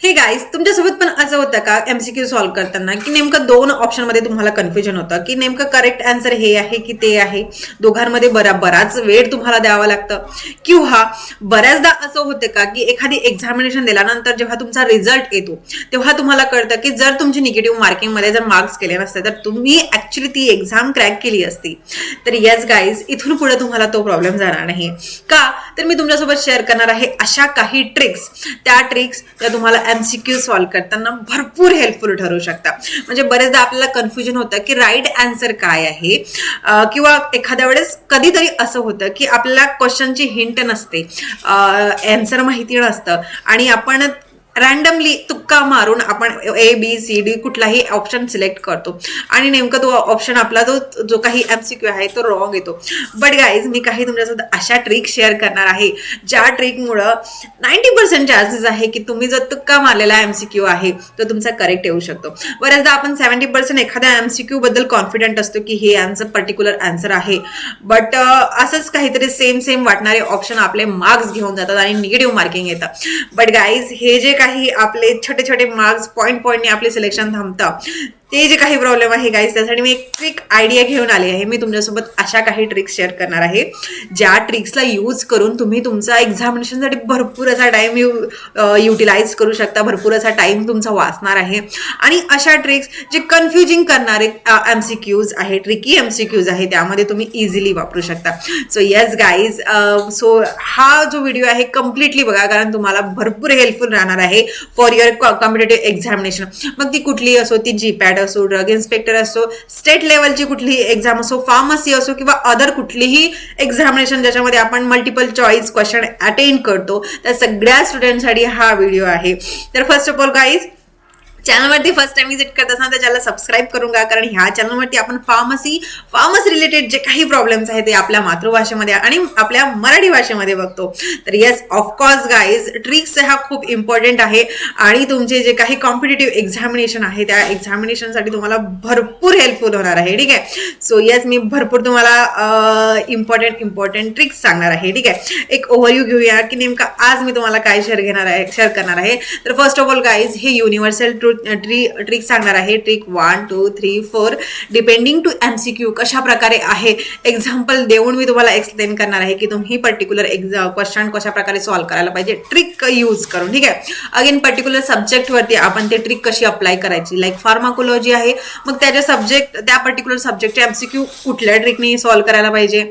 हे गाईज, तुमच्यासोबत पण असं होतं का एमसीक्यू सॉल्व्ह करताना की नेमकं दोन ऑप्शन मध्ये तुम्हाला कन्फ्युजन होतं की नेमकं करेक्ट आन्सर हे आहे की ते आहे, दोघांमध्ये बराच वेळ तुम्हाला द्यावा लागतं, किंवा बऱ्याचदा असं होतं का की एखादी एक्झामिनेशन दिल्यानंतर जेव्हा तुमचा रिझल्ट येतो तेव्हा तुम्हाला कळतं की जर तुमची निगेटिव्ह मार्किंग मध्ये जर मार्क्स केले नसते तर तुम्ही ऍक्च्युली ती एक्झाम क्रॅक केली असती. तर येस गाईज, इथून पुढे तुम्हाला तो प्रॉब्लेम जाणार नाही. का तर मी तुमच्यासोबत शेअर करणार आहे अशा काही ट्रिक्स, त्या ट्रिक्स त्या तुम्हाला एमसीक्यू सॉल्व्ह करताना भरपूर हेल्पफुल ठरू शकतात. म्हणजे बरेचदा आपल्याला कन्फ्युजन होतं की राईट आन्सर काय आहे, किंवा एखाद्या वेळेस कधीतरी असं होतं की आपल्याला क्वेश्चनची हिंट नसते, आन्सर माहिती नसतं आणि आपण रॅन्डमली तुक्का मारून आपण ABCD कुठलाही ऑप्शन सिलेक्ट करतो आणि नेमका तो ऑप्शन आपला जो काही एमसीक्यू आहे तो रॉंग येतो. बट गाईज, मी काही तुमच्यासोबत अशा ट्रिक शेअर करणार आहे ज्या ट्रिकमुळं 90% चान्सेस आहे की तुम्ही जो तुक्का मारलेला एमसीक्यू आहे तो तुमचा करेक्ट येऊ शकतो. बऱ्याचदा आपण 70% एखाद्या एमसीक्यू बद्दल कॉन्फिडंट असतो की हे आन्सर पर्टिक्युलर आन्सर आहे, बट असंच काहीतरी सेम वाटणारे ऑप्शन आपले मार्क्स घेऊन जातात आणि निगेटिव्ह मार्किंग येतं. बट गाईज, हे जे काही आपले छोटे छोटे मार्क्स पॉईंटने आपले सिलेक्शन थांबतं, ते जे काही प्रॉब्लेम आहे गाईज, त्यासाठी मी एक ट्रिक आयडिया घेऊन आली आहे. मी तुमच्यासोबत अशा काही ट्रिक्स शेअर करणार आहे ज्या ट्रिक्सला यूज करून तुम्ही तुमचा एक्झामिनेशनसाठी भरपूर असा टाइम युटिलाइज करू शकता, भरपूर असा टाइम तुमचा वाचणार आहे. आणि अशा ट्रिक्स जे कन्फ्युजिंग करणारे एमसीक्यूज आहे, ट्रिकी एमसीक्यूज आहे, त्यामध्ये तुम्ही इझिली वापरू शकता. सो येस गाईज, सो हा जो व्हिडिओ आहे कम्प्लिटली बघा, कारण तुम्हाला भरपूर हेल्पफुल राहणार आहे फॉर युअर कॉम्पिटेटिव्ह एक्झामिनेशन. मग ती कुठलीही असो, ती जीपॅट असो, ड्रग इन्स्पेक्टर असो, स्टेट लेवलची कुठलीही एक्झाम असो, फार्मसी असो, किंवा अदर कुठलीही एक्झामिनेशन ज्याच्यामध्ये आपण मल्टिपल चॉईस क्वेश्चन अटेंड करतो, त्या सगळ्या स्टुडंटसाठी हा व्हिडिओ आहे. तर फर्स्ट ऑफ ऑल गाईज, चॅनलवरती फर्स्ट टाइम विजिट करत असताना त्या चॅनलला सबस्क्राईब करून घ्या, कारण ह्या चॅनलवरती आपण फार्मसी रिलेटेड जे काही प्रॉब्लेम्स आहेत ते आपल्या मातृभाषेमध्ये आणि आपल्या मराठी भाषेमध्ये बघतो. तर येस, ऑफकोर्स गाईज, ट्रिक्स हा खूप इम्पॉर्टंट आहे आणि तुमचे जे काही कॉम्पिटेटिव्ह एक्झामिनेशन आहे त्या एक्झामिनेशनसाठी तुम्हाला भरपूर हेल्पफुल होणार आहे. ठीक आहे. सो येस, मी भरपूर तुम्हाला इम्पॉर्टंट ट्रिक्स सांगणार आहे. ठीक आहे. एक ओव्हरव्ह्यू घेऊया की नेमका आज मी तुम्हाला काय शेअर करणार आहे. तर फर्स्ट ऑफ ऑल गाईज, हे युनिव्हर्सल ट्रिक सांगणार आहे. ट्रिक 1, 2, 3, 4 डिपेंडिंग टू एमसीक्यू कशा प्रकारे आहे, एक्झाम्पल देऊन मी तुम्हाला एक्सप्लेन करणार आहे की तुम्ही पर्टिक्युलर क्वेश्चन कशा प्रकारे सॉल्व्ह करायला पाहिजे ट्रिक यूज करून. ठीक आहे. अगेन पर्टिक्युलर सब्जेक्ट वरती आपण ते ट्रिक कशी अप्लाय करायची, लाईक फार्माकोलॉजी आहे, मग त्या पर्टिक्युलर सब्जेक्टचे एमसीक्यू कुठल्या ट्रिकने सॉल्व्ह करायला पाहिजे.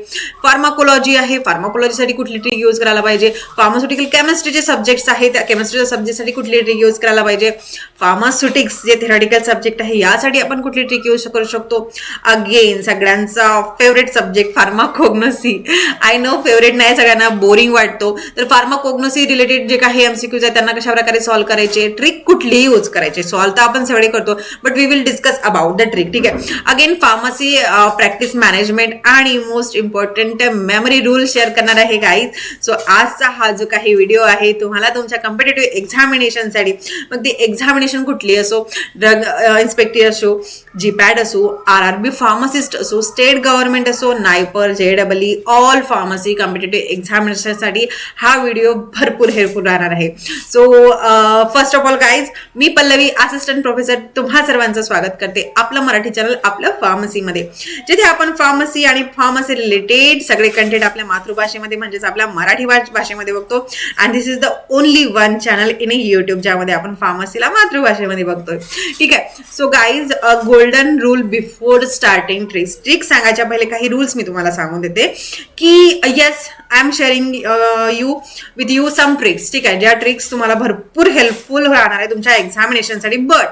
फार्माकोलॉजी आहे, फार्माकोलॉजीसाठी कुठली ट्रिक यूज करायला पाहिजे. फार्मास्युटिकल केमिस्ट्रीचे सब्जेक्ट्स आहेत, त्या केमिस्ट्रीच्या सब्जेक्टसाठी कुठली ट्रिक यूज करायला पाहिजे. फार्मास्युटिक्स जे थेरॉटिकल सब्जेक्ट आहे यासाठी आपण कुठली ट्रिक यूज करू शकतो. अगेन सगळ्यांचा favourite subject pharmacognosy. I know favourite नाही, सगळ्यांना बोरिंग वाटतो. तर फार्माकोग्नोसी रिलेटेड जे काही एमसीक्यूज आहेत त्यांना कशा प्रकारे सॉल्व्ह करायचे, ट्रिक कुठलीही यूज करायचे. सॉल्व्ह तर आपण सगळे करतो, but we will discuss about the trick. ठीक आहे. अगेन फार्मसी प्रॅक्टिस मॅनेजमेंट आणि most important memory rule share करणार आहे गाईज. सो आजचा हा जो काही व्हिडिओ आहे तुम्हाला तुमच्या कॉम्पिटेटिव्ह एक्झामिनेशनसाठी, मग ती एक्झामिनेशन कुठली असो, ड्रग इन्स्पेक्टर असो, जीपॅट असो, RRB फार्मासिस्ट असो, स्टेट गव्हर्नमेंट असो, नायपर, JEE, ऑल फार्मसी कॉम्पिटेटिव्ह एक्झामिनेशनसाठी हा व्हिडिओ भरपूर हेल्पफुल राहणार आहे. So first of all guys, me Pallavi, assistant professor, तुम्हा सर्वांचं स्वागत करते आपलं मराठी चॅनल आपलं फार्मसीमध्ये, जिथे आपण फार्मसी आणि फार्मसी रिलेटेड सगळे कंटेंट आपल्या मातृभाषेमध्ये म्हणजेच आपल्या मराठी भाषेमध्ये बघतो. And this is the only one channel in YouTube ज्यामध्ये आपण फार्मसीला मातृभाषेमध्ये बघतोय. ठीक आहे. So guys, golden rule before starting tricks सांगायच्या पहिले काही रूल्स मी तुम्हाला सांगून देते की yes, I am sharing with you some tricks. ठीक आहे, ज्या ट्रिक्स तुम्हाला भरपूर हेल्पफुल राहणार आहे तुमच्या एक्झामिनेशनसाठी. बट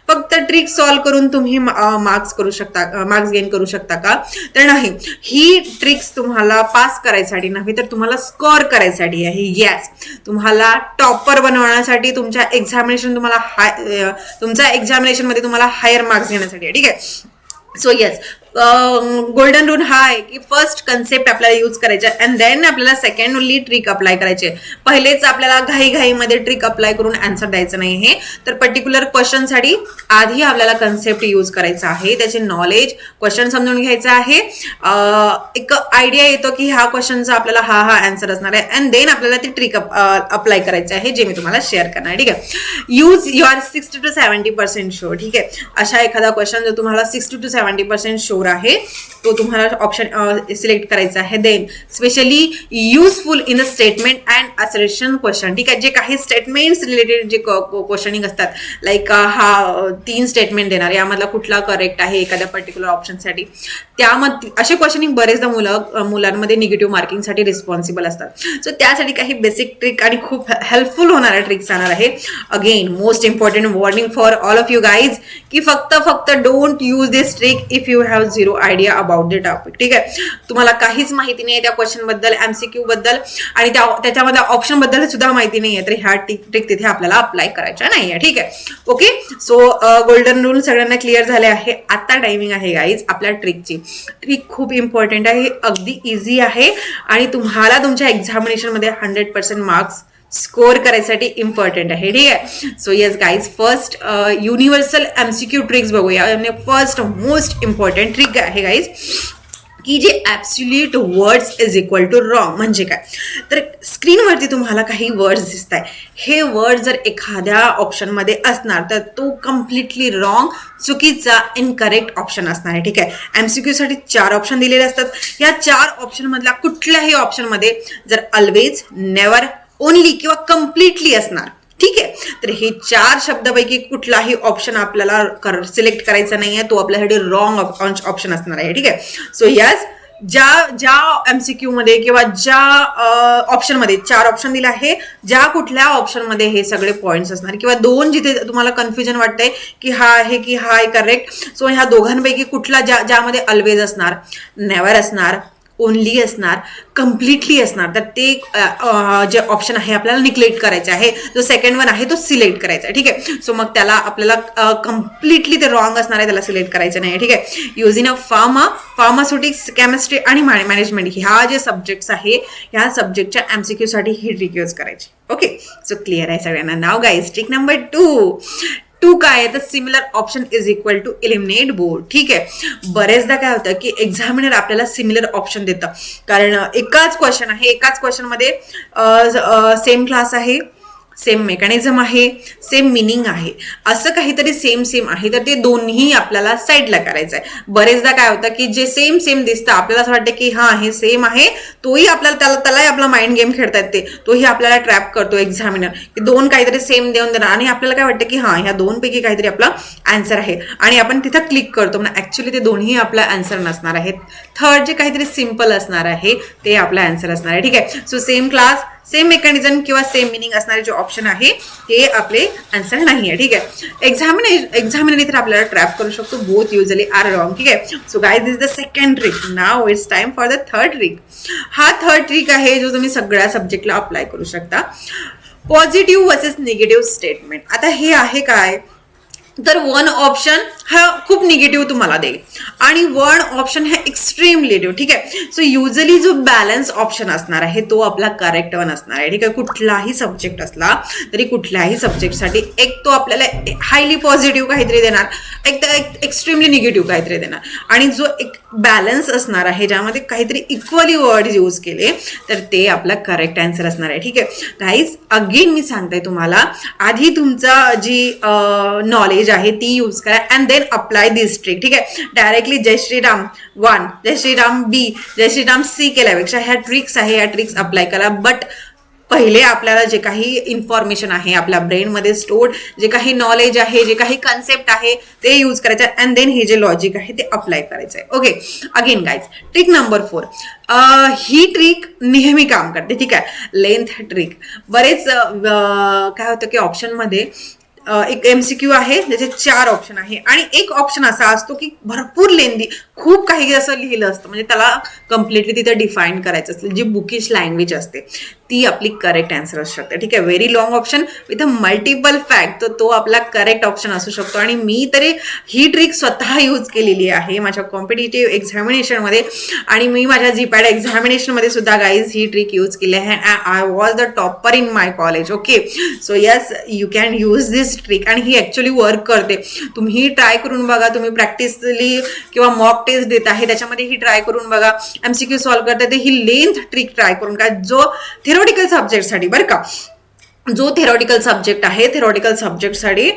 फक्त ट्रिक सॉल्व्ह करून तुम्ही मार्क्स गेन करू शकता का? तर नाही. ही ट्रिक्स तुम्हाला पास करायसाठी नाही, तर तुम्हाला स्कोअर करायसाठी आहे. येस, तुम्हाला टॉपर बनवण्यासाठी, तुमच्या एक्झामिनेशन मध्ये तुम्हाला हायर मार्क्स घेण्यासाठी आहे. ठीक आहे. सो येस, गोल्डन रूल हा आहे की फर्स्ट कन्सेप्ट आपल्याला यूज करायचा अँड देन आपल्याला सेकंड ओनली ट्रिक अप्लाय करायचे. पहिलेच आपल्याला घाईमध्ये ट्रिक अप्लाय करून आन्सर द्यायचं नाही आहे. तर पर्टिक्युलर क्वेश्चनसाठी आधी आपल्याला कन्सेप्ट यूज करायचा आहे, त्याचे नॉलेज क्वेश्चन समजून घ्यायचं आहे, एक आयडिया येतो की ह्या क्वेश्चनचा आपल्याला हा आन्सर असणार आहे अँड देन आपल्याला ती ट्रिक अप्लाय करायची आहे जे मी तुम्हाला शेअर करणार आहे. ठीक आहे. Use your 60 to 70% sure. ठीक आहे. अशा एखादा क्वेश्चन जो तुम्हाला 60 to 70% शुअर आहे तो तुम्हाला ऑप्शन सिलेक्ट करायचा आहे. Then specially useful in the statement and assertion question. ठीक आहे. जे काही स्टेटमेंट्स रिलेटेड जे क्वेश्चनिंग असतात, लाईक हा 3 स्टेटमेंट देणार, यामधला कुठला करेक्ट आहे एखाद्या पर्टिक्युलर ऑप्शनसाठी, त्यामध्ये असे क्वेश्चनिंग बरेचदा मुलांमध्ये निगेटिव्ह मार्किंगसाठी रिस्पॉन्सिबल असतात. सो त्यासाठी काही बेसिक ट्रिक आणि खूप हेल्पफुल होणाऱ्या ट्रिक्स जाणार आहे. Again most important warning for all of you guys की फक्त don't use this trick if you have zero idea about the topic. ठीक आहे. तुम्हाला काहीच माहिती नाही त्या क्वेश्चन बद्दल, एमसीक्यू बद्दल आणि त्याच्यामधल्या ऑप्शन बद्दल सुद्धा माहिती नाहीये, तर ह्या ट्रिक तिथे आपल्याला अप्लाय करायच्या नाहीये. ठीक आहे. ओके. सो गोल्डन रूल सगळ्यांना क्लिअर झाले आहे. आता टायमिंग आहे गाईज आपल्या ट्रिकची. ट्रिक खूप इम्पॉर्टंट आहे, अगदी इझी आहे आणि तुम्हाला तुमच्या एक्झामिनेशनमध्ये 100% मार्क्स स्कोर करायसाठी इम्पॉर्टंट आहे. ठीक आहे. So yes guys, first universal MCQ tricks बघूया. फर्स्ट मोस्ट इम्पॉर्टंट ट्रिक आहे गाईज की जे absolute words is equal to wrong. म्हणजे काय, तर स्क्रीनवरती तुम्हाला काही वर्ड्स दिसत आहे, हे वर्ड जर एखाद्या ऑप्शनमध्ये असणार तर तो कम्प्लिटली रॉंग, चुकीचा, इनकरेक्ट ऑप्शन असणार आहे. ठीक आहे. एमसीक्यू साठी 4 ऑप्शन दिलेले असतात. या 4 ऑप्शन मधल्या कुठल्याही ऑप्शनमध्ये जर ऑलवेज, नेवर, ओनली किंवा कम्प्लिटली असणार. ठीक आहे. तर हे 4 शब्दापैकी कुठलाही ऑप्शन आपल्याला सिलेक्ट करायचा नाहीये, तो आपल्यासाठी रॉंग ऑप्शन असणार आहे. ठीक आहे. सो यस, ज्या एमसीक्यू मध्ये किंवा ज्या ऑप्शन मध्ये 4 ऑप्शन दिले आहे, ज्या कुठल्या ऑप्शन मध्ये हे सगळे पॉइंट्स असणार किंवा 2 जिथे तुम्हाला कन्फ्युजन वाटतंय की हा आहे की हा आहे करेक्ट, सो ह्या दोघांपैकी कुठला ज्यामध्ये ऑलवेज असणार, नेवर असणार, ओनली असणार, कम्प्लिटली असणार, तर ते जे ऑप्शन आहे आपल्याला निग्लेक्ट करायचे आहे. जो सेकंड वन आहे तो सिलेक्ट करायचा आहे. ठीक आहे. सो मग त्याला आपल्याला कम्प्लिटली ते रॉंग असणार आहे, त्याला सिलेक्ट करायचं नाही. ठीक आहे. युजिंग अ फार्मास्युटिक्स, केमिस्ट्री आणि मॅनेजमेंट ह्या जे सब्जेक्ट्स आहे, ह्या सब्जेक्टच्या एमसीक्यू साठी ही ट्रिक यूज करायची. ओके. सो क्लिअर आहे सगळ्यांना. नाव गाईज, ट्रिक नंबर 2 काय आहे, तर similar option is equal to eliminate both. ठीक आहे. बरेचदा काय होतं की एक्झामिनर आपल्याला सिमिलर ऑप्शन देतं, कारण एकाच क्वेश्चन आहे, एकाच क्वेश्चन मध्ये सेम क्लास आहे, सेम मेकॅनिझम आहे, सेम मिनिंग आहे, असं काहीतरी सेम आहे, तर ते दोन्ही आपल्याला साईडला करायचं आहे. बरेचदा काय होतं की जे सेम दिसतं आपल्याला असं वाटतं की हा हे सेम आहे, तोही आपल्याला त्यालाही आपला माइंड गेम खेळता येते, तोही आपल्याला ट्रॅप करतो एक्झामिनर की 2 काहीतरी सेम देऊन देणार आणि आपल्याला काय वाटतं की हा ह्या 2 पैकी काहीतरी आपला आन्सर आहे आणि आपण तिथं क्लिक करतो, पण ऍक्च्युली ते दोन्ही आपला आन्सर नसणार आहेत. थर्ड जे काहीतरी सिम्पल असणार आहे ते आपला आन्सर असणार आहे. ठीक आहे. So same class, same mechanism किंवा सेम मिनिंग असणारे जे ऑप्शन आहे ते आपले आन्सर नाही आहे. ठीक आहे. एक्झामिनर तर आपल्याला ट्रॅप करू शकतो. Both usually are wrong. ठीक आहे. So guys, this the second trick. Now it's time for the third trick. हा थर्ड ट्रिक आहे जो तुम्ही सगळ्या सब्जेक्टला अप्लाय करू शकता. Positive versus negative statement. आता हे आहे काय, तर 1 ऑप्शन हा खूप निगेटिव्ह तुम्हाला देईल आणि 1 ऑप्शन हा एक्स्ट्रीम निगेटिव्ह. ठीक आहे. सो युजली जो बॅलन्स ऑप्शन असणार आहे तो आपला करेक्ट वन असणार आहे. ठीक आहे. कुठलाही सब्जेक्ट असला तरी कुठल्याही सब्जेक्टसाठी एक तो आपल्याला हायली पॉझिटिव्ह काहीतरी देणार, एक एक्स्ट्रीमली निगेटिव्ह काहीतरी देणार आणि जो एक बॅलन्स असणार आहे ज्यामध्ये काहीतरी इक्वली वर्ड यूज केले तर ते आपला करेक्ट आन्सर असणार आहे. ठीक आहे. गाईज, अगेन मी सांगते तुम्हाला, आधी तुमचा जी नॉलेज आहे ती यूज करा and then apply this trick. ठीक आहे. डायरेक्टली जय श्रीराम 1, जय श्रीराम B, जय श्रीराम C केल्यापेक्षा ह्या ट्रिक्स आहे, ह्या ट्रिक्स अप्लाय करा. बट पहिले आपल्याला जे काही इन्फॉर्मेशन आहे आपल्या ब्रेनमध्ये स्टोर्ड, जे काही नॉलेज आहे, जे काही कन्सेप्ट आहे ते यूज करायचं अँड देन हे जे लॉजिक आहे ते अप्लाय करायचं आहे. Okay. Again guys, trick number 4. ही ट्रिक नेहमी काम करते. ठीक आहे. Length trick. बरेच काय होतं की ऑप्शनमध्ये एक MCQ आहे ज्याचे 4 ऑप्शन आहे आणि एक ऑप्शन असा असतो की भरपूर लेंदी, खूप काही असं लिहिलं असतं, म्हणजे त्याला कम्प्लिटली तिथे डिफाईन करायचं असतं, जी बुकिश लँग्वेज असते ती आपली करेक्ट आन्सर असू शकते. ठीक आहे, very long option with a multiple fact, तर तो आपला करेक्ट ऑप्शन असू शकतो. आणि मी तरी ही ट्रिक स्वतः यूज केलेली आहे माझ्या कॉम्पिटिटिव्ह एक्झामिनेशनमध्ये आणि मी माझ्या GPAT एक्झामिनेशनमध्ये सुद्धा गाईज ही ट्रिक यूज केली आहे. I was the topper in my college. Okay, so yes, you can use this trick आणि ही ॲक्च्युली वर्क करते. तुम्ही ट्राय करून बघा, तुम्ही प्रॅक्टिसली किंवा मॉक टेस्ट देत आहे त्याच्यामध्ये ही ट्राय करून बघा, MCQ सॉल्व्ह करता ते ही लेंथ ट्रिक ट्राय करून का, जो थेरॉटिकल सब्जेक्टसाठी बरं का, जो थेरॉटिकल सब्जेक्ट आहे, थेरॉटिकल सब्जेक्टसाठी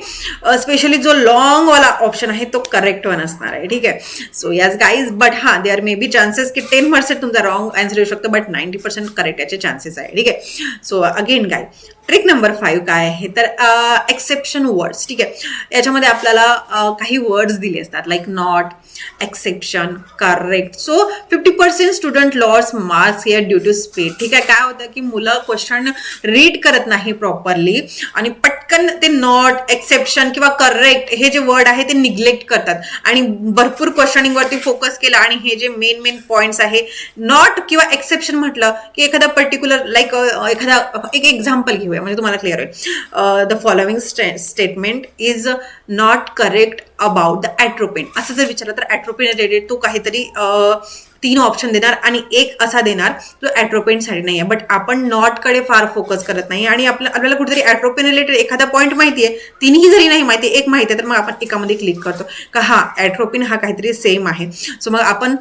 स्पेशली जो लॉंग वाला ऑप्शन आहे तो करेक्ट वन असणार आहे. ठीक आहे, सो यस गाईज, बट हां, देअर मे बी चान्सेस की 10% तुमचा रॉंग आन्सर येऊ शकतो, बट 90% करेक्ट याचे चान्सेस आहे. ठीक आहे, सो अगेन गाय, ट्रिक नंबर 5 काय आहे तर एक्सेप्शन वर्ड्स. ठीक आहे, याच्यामध्ये आपल्याला काही वर्ड्स दिले असतात like not, exception, correct. So 50% student loss marks here due to speed. ठीक आहे, काय होतं की मुलं क्वेश्चन रीड करत नाही प्रॉपरली आणि पटकन ते नॉट, एक्सेप्शन किंवा करेक्ट हे जे वर्ड आहे ते निग्लेक्ट करतात आणि भरपूर क्वेश्चनिंग वरती फोकस केला आणि हे जे मेन पॉइंट्स आहे, नॉट किंवा एक्सेप्शन म्हटलं की एखादा पर्टिक्युलर लाईक एखादा एक एक्झाम्पल घेऊया म्हणजे तुम्हाला क्लिअर होईल. The following statement is not correct about the atropine, असं जर विचारलं तर ॲट्रोपिन रिलेटेड तो काहीतरी 3 ऑप्शन देणार आणि एक असा देणार जो ॲट्रोपिनसाठी नाही आहे. बट आपण नॉटकडे फार फोकस करत नाही आणि आपल्याला कुठेतरी ॲट्रोपिन रिलेटेड एखादा पॉईंट माहिती आहे, तिन्ही जरी नाही माहिती, एक माहिती आहे, तर मग आपण एकामध्ये क्लिक करतो का हा ॲट्रोपिन हा काहीतरी सेम आहे. सो मग आपण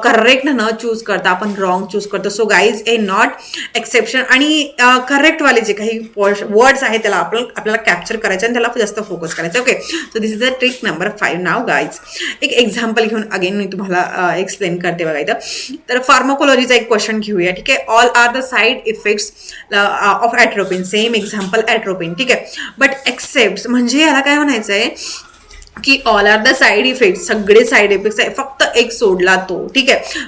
करेक्ट न चूज करता आपण रॉंग चूज करतो. So guys, A not, exception आणि करेक्टवाले जे काही वर्ड्स आहेत त्याला आपल्याला कॅप्चर करायचं आणि त्याला जास्त फोकस करायचं. Okay, so this is the trick number 5. Now guys, एक एक्झाम्पल घेऊन अगेन मी तुम्हाला एक्सप्लेन करते बघा इथं. तर फार्माकोलॉजीचा एक क्वेश्चन घेऊया. ठीक आहे, all are the side effects of atropine, same example atropine. ठीक आहे, बट एक्सेप्ट म्हणजे याला काय म्हणायचं आहे की all are the side effect, सगळे साईड इफेक्ट्स आहे, फक्त एक सोडला तो. ठीक आहे,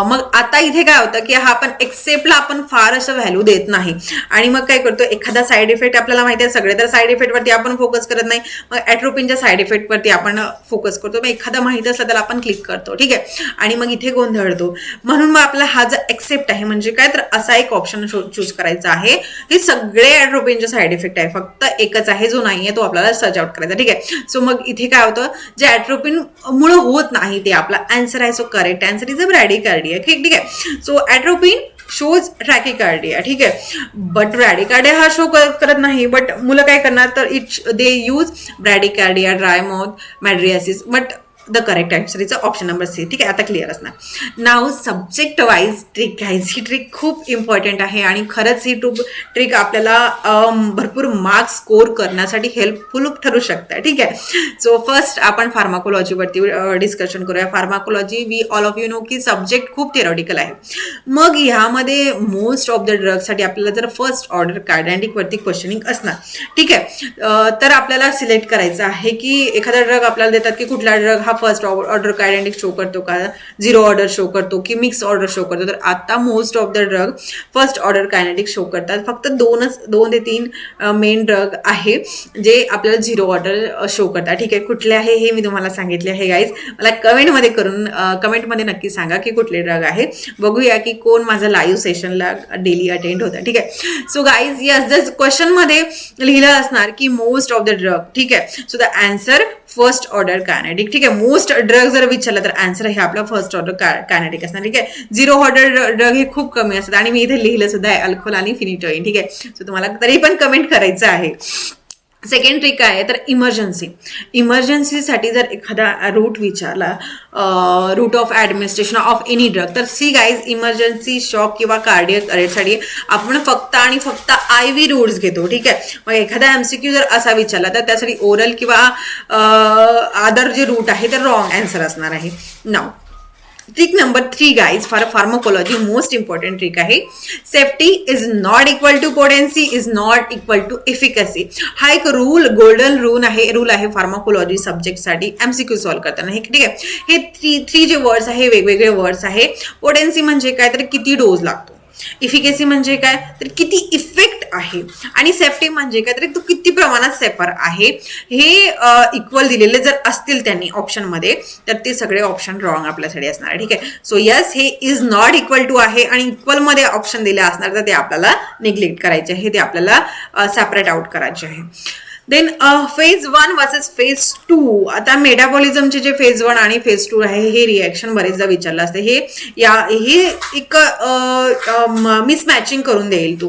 मग आता इथे काय होतं की हा आपण एक्सेप्टला आपण फार असं व्हॅल्यू देत नाही आणि मग काय करतो, एखादा साईड इफेक्ट आपल्याला माहिती आहे, सगळे तर साईड इफेक्टवरती आपण फोकस करत नाही, मग ॲट्रोपिनच्या साईड इफेक्टवरती आपण फोकस करतो. मग एखादा माहिती असला त्याला आपण क्लिक करतो. ठीक आहे, आणि मग इथे गोंधळतो. म्हणून मग आपला हा जो एक्सेप्ट आहे म्हणजे काय, तर असा एक ऑप्शन चूज करायचा आहे. हे सगळे ॲट्रोपिनचे साईड इफेक्ट आहे, फक्त एकच आहे जो नाही आहे तो आपल्याला सर्च आउट करायचा. ठीक आहे, सो मग इथे काय होतं, जे ॲट्रोपिन मुळे होत नाही ते आपला आन्सर आहे. So correct answer is a bradycardia. ठीक आहे, सो ॲट्रोपिन शोज ट्रॅकिकार्डिया. ठीक आहे, बट ब्रॅडिकार्डिया हा शो करत नाही, बट मुलं काय करणार तर they use bradycardia, dry mouth, mydriasis, but the correct answer is option number C. ठीक आहे, आता क्लिअर असणार. Now subject wise trick guys, ही ट्रिक खूप इम्पॉर्टंट आहे आणि खरंच ही ट्रिक आपल्याला भरपूर मार्क्स स्कोर करण्यासाठी हेल्पफुल ठरू शकते. ठीक आहे, सो फर्स्ट आपण फार्माकोलॉजीवरती डिस्कशन करूया. Pharmacology, we all of you know की सब्जेक्ट खूप थेरॉटिकल आहे. मग ह्यामध्ये मोस्ट ऑफ द ड्रगसाठी आपल्याला जर फर्स्ट ऑर्डर कायनेटिकवरती क्वेश्चनिंग असणार. ठीक आहे, तर आपल्याला सिलेक्ट करायचं आहे की एखादा ड्रग आपल्याला देतात की कुठला ड्रग हा फर्स्ट ऑर्डर कायनेटिक शो करतो का, 0 ऑर्डर शो करतो की मिक्स ऑर्डर शो करतो. तर आता most of the drug first order kinetic show करतात. फक्त 2 ते 3 मेन ड्रग आहे जे आपल्याला 0 ऑर्डर शो करतात. ठीक आहे, कुठले आहे हे मी तुम्हाला सांगितले आहे गाईज. मला कमेंटमध्ये नक्की सांगा की कुठले ड्रग आहे. बघूया की कोण माझं लाईव्ह सेशनला डेली अटेंड होतं. ठीक आहे, सो गाईज, यस, जस्ट क्वेश्चनमध्ये लिहिलं असणार की मोस्ट ऑफ द ड्रग. ठीक आहे, so the answer first order kinetic. ठीक आहे, मोस्ट ड्रग जर विचारलं तर आन्सर हे आपला फर्स्ट ऑर्डर कायनेटिक असणार. ठीक आहे, 0 ऑर्डर ड्रग हे खूप कमी असतात आणि मी इथे लिहिलं सुद्धा आहे अल्कोहोल आणि फिनिटोइन. ठीक आहे, सो तुम्हाला तरी पण कमेंट करायचं आहे. सेकंड ट्रिक आहे तर इमर्जन्सीसाठी जर एखादा रूट विचारला, root of administration of any drug, तर सी गाईज, इमर्जन्सी शॉक किंवा कार्डियक अरेस्टसाठी आपण फक्त आणि फक्त IV रूट्स घेतो. ठीक आहे, मग एखादा MCQ जर असा विचारला तर त्यासाठी ओरल किंवा अदर जे रूट आहे तर रॉंग आन्सर असणार आहे. Now trick number 3 guys, for pharmacology most important trick आहे. Safety is not equal to potency is not equal to efficacy. हा एक गोल्डन रूल आहे फार्माकोलॉजी सब्जेक्टसाठी MCQ सॉल्व्ह करताना. हे ठीक आहे, हे 3 जे वर्ड्स आहे वेगवेगळे वर्ड्स आहे. पोटेन्सी म्हणजे काय तर किती डोस लागतो, इफिकेसी म्हणजे काय तर किती इफेक्ट आहे, आणि सेफ्टी म्हणजे काय तर तो किती प्रमाणात सेफर आहे. हे इक्वल दिलेले जर असतील त्यांनी ऑप्शनमध्ये तर ते सगळे ऑप्शन रॉंग आपल्यासाठी असणार आहे. ठीक आहे. सो यस, हे इज नॉट इक्वल टू आहे आणि इक्वल मध्ये ऑप्शन दिले असणार तर ते आपल्याला निग्लेक्ट करायचे आहे, ते आपल्याला सेपरेट आउट करायचे आहे. Then phase 1 versus phase 2. आता मेटाबॉलिझमचे जे फेज 1 आणि फेज 2 आहे हे रिॲक्शन बरेचदा विचारलं असते. हे एक मिसमॅचिंग करून देईल तू.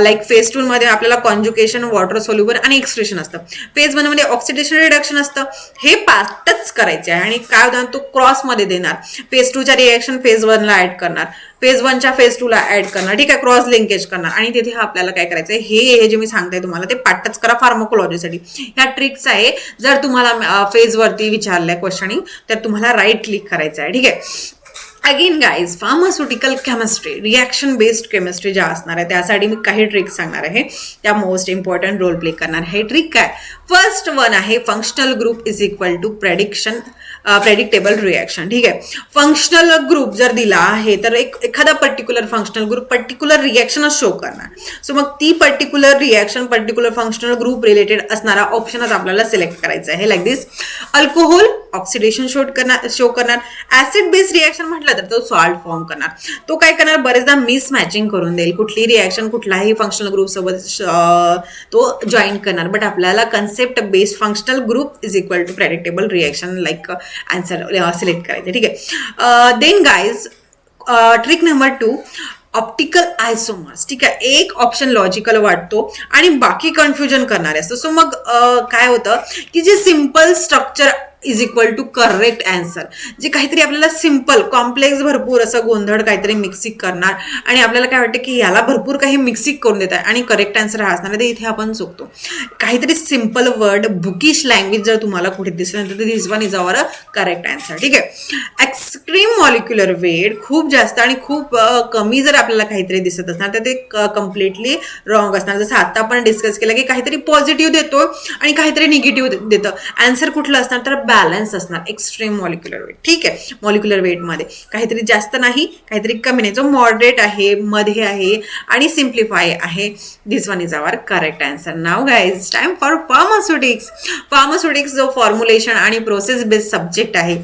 लाईक फेज 2 मध्ये आपल्याला कॉन्ज्युकेशन, वॉटर सोल्युबल आणि एक्सट्रेशन असतं. फेज 1 मध्ये ऑक्सिडेशन रिडक्शन असतं. हे पार्टच करायचे आहे आणि काय होतं तो क्रॉस मध्ये देणार. फेज 2 च्या रिॲक्शन फेज 1 ला ऍड करणार, फेज 1 च्या फेज 2 ला ऍड करणार. ठीक आहे, क्रॉस लिंकेज करणार आणि तिथे आपल्याला काय करायचंय हे जे मी सांगताय तुम्हाला ते पाठच करा फार्माकोलॉजीसाठी. ह्या ट्रिक्स आहे. जर तुम्हाला फेज वरती विचारलंय क्वेश्चनिंग तर तुम्हाला राईट क्लिक करायचं आहे. ठीक आहे. Again guys, pharmaceutical chemistry, reaction based chemistry ज्या असणार आहे त्यासाठी मी काही ट्रिक्स सांगणार आहे, त्या मोस्ट इम्पॉर्टंट रोल प्ले करणार आहे. ट्रिक काय, फर्स्ट वन आहे functional group is equal to predictable reaction. ठीक आहे. फंक्शनल ग्रुप जर दिला आहे तर एखादा पर्टिक्युलर फंक्शनल ग्रुप पर्टिक्युलर रिॲक्शनच शो करणार. सो मग ती particular reaction particular functional group related असणारा ऑप्शनच आपल्याला सिलेक्ट करायचा आहे. Like this, alcohol oxidation show करणार. ऍसिड बेस्ड रिॲक्शन म्हटलं तर तो सॉल्ट फॉर्म करणार. तो काय करणार, बरेचदा मिसमॅचिंग करून देईल. कुठली रिॲक्शन कुठलाही फंक्शनल ग्रुप सोबत तो जॉईन करणार. बट आपल्याला concept based functional group is equal to predictable reaction like answer select करायचं. ठीक आहे. Then guys, trick number 2, optical isomers. ठीक आहे. एक ऑप्शन लॉजिकल वाटतो आणि बाकी कन्फ्युजन करणारे असतो. सो मग काय होतं की जे simple structure is equal to correct answer, जे काहीतरी आपल्याला सिम्पल कॉम्प्लेक्स भरपूर असं गोंधळ काहीतरी मिक्सिंग करणार आणि आपल्याला काय वाटतं की याला भरपूर काही मिक्सिंग करून देत आहे आणि करेक्ट आन्सर हा असणार आहे, तर इथे आपण चुकतो. काहीतरी सिम्पल वर्ड, बुकिश लँग्वेज जर तुम्हाला कुठे दिसलं तर this one is our correct answer. ठीक आहे. एक्स्ट्रीम मॉलिक्युलर वेट, खूप जास्त आणि खूप कमी जर आपल्याला काहीतरी दिसत असणार तर ते कम्प्लिटली रॉंग असणार. जसं आता आपण डिस्कस केलं की काहीतरी पॉझिटिव्ह देतो आणि काहीतरी निगेटिव्ह देतं. आन्सर कुठलं असणार तर बॅलन्स असणार, एक्स्ट्रीम मॉलिक्युलर वेट. ठीक आहे. मॉलिक्युलर वेटमध्ये काहीतरी जास्त नाही काहीतरी कमी नाही, जो मॉडरेट आहे, मध्ये आहे आणि सिम्प्लिफाय आहे. This one is our correct answer. Now guys, time for pharmaceutics. Pharmaceutics जो फॉर्म्युलेशन आणि प्रोसेस बेस्ड सब्जेक्ट आहे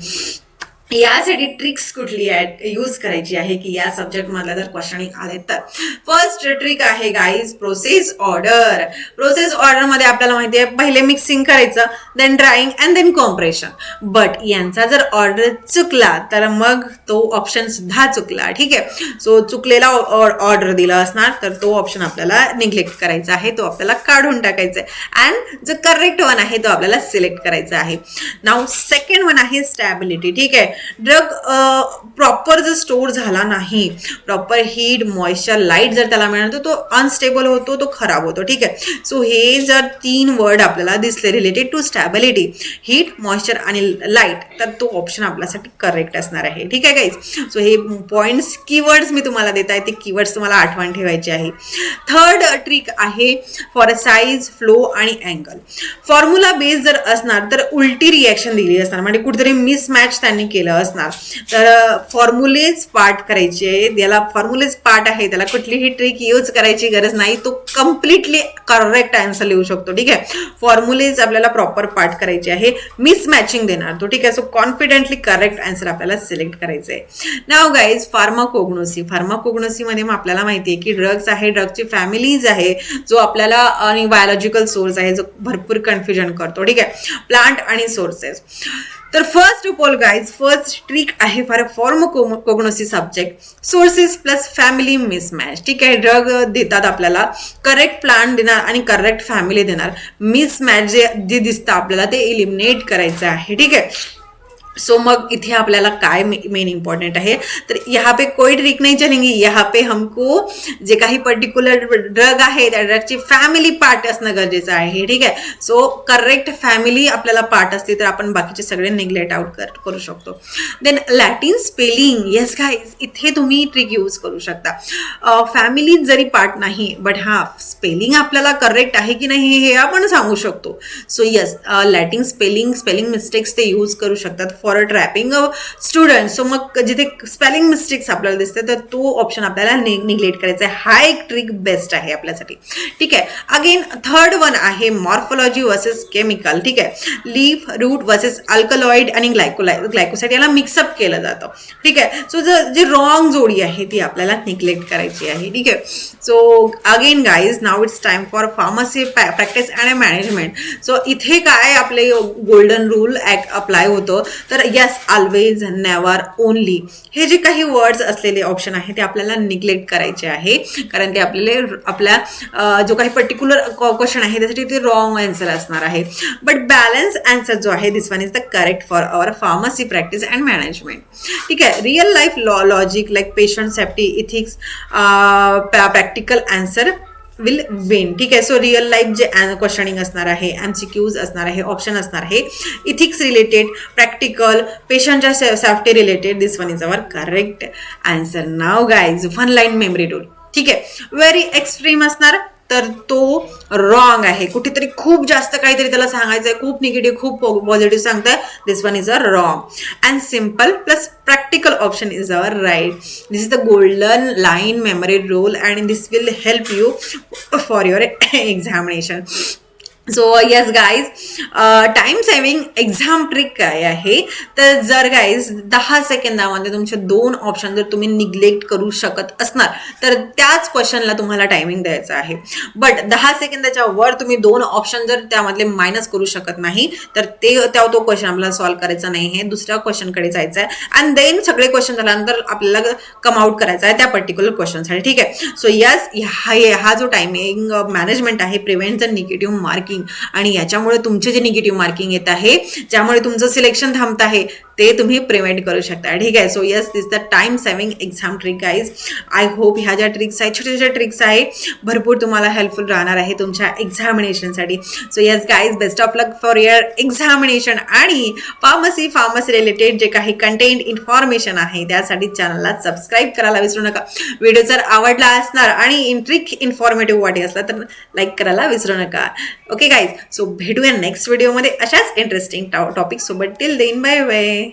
यासाठी ट्रिक्स कुठली यूज करायची आहे की या सब्जेक्ट मधला जर क्वेश्चन आले तर फर्स्ट ट्रिक आहे guys process order. Process order मध्ये आपल्याला माहिती आहे पहिले मिक्सिंग करायचं, then drying and then compression. But यांचा जर ऑर्डर चुकला तर मग तो ऑप्शन सुद्धा चुकला. ठीक आहे. सो चुकलेला ऑर्डर दिला असणार तर तो ऑप्शन आपल्याला निग्लेक्ट करायचा आहे, तो आपल्याला काढून टाकायचा आहे अँड जो करेक्ट वन आहे तो आपल्याला सिलेक्ट करायचा आहे. नाव सेकंड वन आहे स्टॅबिलिटी. ठीक आहे. ड्रग प्रॉपर जर स्टोअर झाला नाही, प्रॉपर हीट, मॉइश्चर, लाईट जर त्याला मिळालं तर तो अनस्टेबल होतो, तो खराब होतो. ठीक आहे. सो हे जर 3 वर्ड आपल्याला दिसले related to stability, heat, moisture आणि लाईट, तर तो ऑप्शन आपल्यासाठी करेक्ट असणार आहे. ठीक आहे गाईज. सो हे पॉइंट्स कीवर्ड्स मी तुम्हाला देत आहे, ते कीवर्ड्स तुम्हाला आठवण ठेवायचे आहे. थर्ड ट्रिक आहे फॉर साईज, फ्लो आणि अँगल. फॉर्म्युला बेस जर असणार तर उलटी रिॲक्शन दिली असणार, म्हणजे कुठेतरी मिसमॅच त्यांनी केलं असणार. तर फॉर्म्युलेज पार्ट करायचे, याला फॉर्म्युलेज पार्ट आहे, त्याला कुठलीही ट्रिक यूज करायची गरज नाही, तो कम्प्लिटली करेक्ट आन्सर लिहू शकतो. ठीक आहे. फॉर्म्युलेज आपल्याला प्रॉपर पार्ट करायचे आहे, मिसमॅचिंग देणार तो. ठीक आहे. सो कॉन्फिडेंटली करेक्ट आन्सर आपल्याला सिलेक्ट करायचं आहे. नाव गाईज, फार्माकोग्नोसी. फार्माकोग्नोसी मध्ये आपल्याला माहिती आहे की ड्रग्स आहे, ड्रगची फॅमिलीज आहे, जो आपल्याला आणि बायोलॉजिकल सोर्स आहे जो भरपूर कन्फ्युजन करतो. ठीक आहे. प्लांट आणि सोर्सेस. तर first of all guys, first trick आहे for pharmacognosy subject, sources plus family mismatch. ठीक आहे. ड्रग देतात आपल्याला, करेक्ट प्लांट देणार आणि करेक्ट फॅमिली देणार. मिसमॅच जे दिसतं आपल्याला ते इलिमिनेट करायचं आहे. ठीक आहे. सो मग इथे आपल्याला काय मेन इंपॉर्टेंट आहे तर यहाँ पे कोई ट्रिक नहीं चलेंगी, यहाँ पे हमको जे काही पर्टिक्युलर ड्रग आहे त्या ड्रगची फॅमिली पार्ट असणं गरजेचं आहे. ठीक आहे. सो करेक्ट फॅमिली आपल्याला पार्ट असते तर आपण बाकीचे सगळे निग्लेक्ट आउट करू शकतो. Then Latin spelling. Yes guys, इथे तुम्ही ट्रिक यूज करू शकता. फॅमिली जरी पार्ट नाही बट हा स्पेलिंग आपल्याला करेक्ट आहे की नाही हे आपण सांगू शकतो. So yes, Latin spelling mistakes ते यूज करू शकतात. For trapping a student. So मग जिथे स्पेलिंग मिस्टेक्स आपल्याला दिसते तर तो ऑप्शन आपल्याला निग्लेक्ट करायचा आहे. हा एक ट्रिक बेस्ट आहे आपल्यासाठी. ठीक आहे. अगेन थर्ड वन आहे मॉर्फोलॉजी वर्सेस केमिकल. ठीक आहे. लीफ रूट वर्सेस अल्कलॉइड आणि ग्लायकोसाइड याला मिक्सअप केलं जातं. ठीक आहे. सो जी रॉंग जोडी आहे ती आपल्याला निग्लेक्ट करायची आहे. ठीक आहे. So again guys now it's time for pharmacy practice and management. So इथे काय आपले गोल्डन रूल अप्लाय होतं तर यस, ऑलवेज, नेवर, ओनली हे जे काही वर्ड्स असलेले ऑप्शन आहे ते आपल्याला निग्लेक्ट करायचे आहे, कारण ते आपल्या जो काही पर्टिक्युलर क्वेश्चन आहे त्यासाठी ते रॉंग आन्सर असणार आहे. बट बॅलन्स आन्सर जो आहे this one is the correct for our pharmacy practice and management. ठीक आहे. Real life logic like patient safety, ethics, practical answer will win. ठीक आहे. सो रिअल लाईफ जे क्वेश्चनिंग असणार आहे, MCQs असणार आहे, ऑप्शन असणार आहे, इथिक्स रिलेटेड, प्रॅक्टिकल, पेशंटच्या safety related, this one is our correct answer. Now guys one line memory tool. ठीक आहे. व्हेरी एक्स्ट्रीम असणार तर तो रॉंग आहे. कुठेतरी खूप जास्त काहीतरी त्याला सांगायचं आहे, खूप निगेटिव्ह खूप पॉझिटिव्ह सांगताय, this one is a wrong. And simple plus practical option is our right. This is the golden line memory rule and this will help you for your examination. So yes guys, time saving exam trick काय आहे तर जर guys 10 सेकंदामध्ये तुमचे 2 option जर तुम्ही neglect करू शकत असणार तर त्याच क्वेश्चनला तुम्हाला टायमिंग द्यायचं आहे. बट 10 सेकंदाच्या वर तुम्ही 2 ऑप्शन जर त्यामधले मायनस करू शकत नाही तर तो क्वेश्चन आपल्याला सॉल्व्ह करायचा नाही आहे, दुसऱ्या क्वेश्चनकडे जायचं आहे अँड देन सगळे क्वेश्चन झाल्यानंतर आपल्याला कम आउट करायचा आहे त्या पर्टिक्युलर क्वेश्चनसाठी. ठीक आहे. सो यस, हा जो टायमिंग मॅनेजमेंट आहे प्रिव्हेंट द निगेटिव्ह मार्किंग आणि याच्यामुळे तुमचे जे निगेटिव्ह मार्किंग येत आहे ज्यामुळे तुमचं सिलेक्शन थांबत आहे ते तुम्ही प्रिव्हेंट करू शकता. ठीक आहे. So yes, this the time saving exam trick guys. I hope ह्या ज्या ट्रिक्स आहेत, छोट्या छोट्या ट्रिक्स आहे, भरपूर तुम्हाला हेल्पफुल राहणार आहे तुमच्या एक्झामिनेशनसाठी. So yes guys, best of luck for your examination. आणि फार्मसी रिलेटेड जे काही कंटेंट इन्फॉर्मेशन आहे त्यासाठी चॅनलला सबस्क्राईब करायला विसरू नका. व्हिडिओ जर आवडला असणार आणि ट्रिक इन्फॉर्मेटिव्ह वाटे असला तर लाईक करायला विसरू नका. ओके गाईज, सो भेटूया नेक्स्ट व्हिडिओमध्ये अशाच इंटरेस्टिंग टॉपिक सोबत. Till then bye bye.